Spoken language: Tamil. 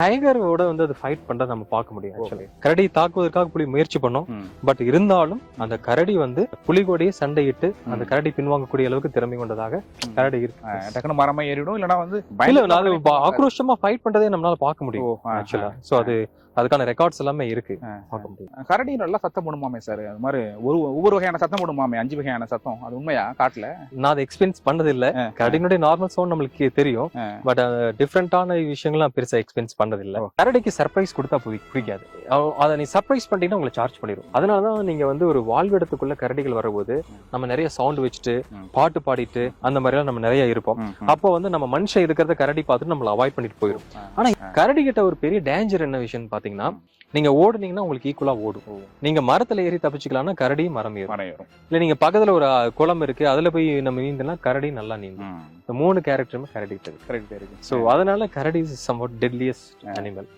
டைகரோட வந்து அது ஃபைட் பண்றத நம்ம பார்க்க முடியும். ஆக்சுவலி கரடி தாக்குவதற்காக புலி முயற்சி பண்ணோம். பட் இருந்தாலும் அந்த கரடி வந்து புலிகோடையே சண்டையிட்டு அந்த கரடி பின்வாங்கக்கூடிய அளவுக்கு திறமை கொண்டதாக கரடி இருக்கு. டக்குனு மரமா ஏறிடும், இல்லனா வந்து இல்ல அது ஆக்ரோஷமா ஃபைட் பண்றதே நம்மளால பார்க்க முடியும் ஆக்சுவலா. சோ அதுக்கான ரெக்கார்ட்ஸ் எல்லாமே இருக்கு, பார்க்க முடியும். கரடி நல்லா சத்தம் போடுமாமே சார், அது மாதிரி ஒவ்வொரு வகையான சத்தம் போடுமாமே, 5 வகையான சத்தம், அது உண்மையா காட்டுல? நான் அதை எக்ஸ்பீரியன்ஸ் பண்ணது இல்ல. கரடினுடைய நார்மல் சவுண்ட் நம்மளுக்கு தெரியும், பட் டிஃப்ரெண்டான விஷயங்கள்லாம் பெருசா எக்ஸ்பீரியன்ஸ் பண்ணது இல்ல. கரடிக்கு சர்ப்ரைஸ் கொடுத்தா பிடிக்காது. அதை நீ சர்ப்ரைஸ் பண்ணிட்டீங்கன்னா உங்களை சார்ஜ் பண்ணிடும். அதனாலதான் நீங்க வந்து ஒரு வாழ்விடத்துக்குள்ள கரடிகள் வரும்போது நம்ம நிறைய சவுண்ட் வச்சுட்டு பாட்டு பாடிட்டு அந்த மாதிரி எல்லாம் நம்ம நிறைய இருப்போம். அப்போ வந்து நம்ம மனுஷன் இருக்கிறத கரடி பார்த்துட்டு நம்மள அவாய்ட் பண்ணிட்டு போயிடும். ஆனா கரடி கிட்ட ஒரு பெரிய டேஞ்சர் என்ன விஷயம் பாத்தீங்கன்னா, நீங்க ஓடுனீங்கன்னா உங்களுக்கு ஈக்குவலா ஓடும். நீங்க மரத்துல ஏறி தப்பிச்சுக்கலாம்னா கரடியும் மரம் ஏறும். இல்ல நீங்க பக்கத்துல ஒரு குளம் இருக்கு, அதுல போய் நம்ம நீந்தனா கரடி நல்லா நீந்தும். இந்த 3 கேரக்டருமே கரடி இருக்கு. சோ அதனால கரடி இஸ் சம்வாட் டெட்லியஸ்ட் அனிமல்.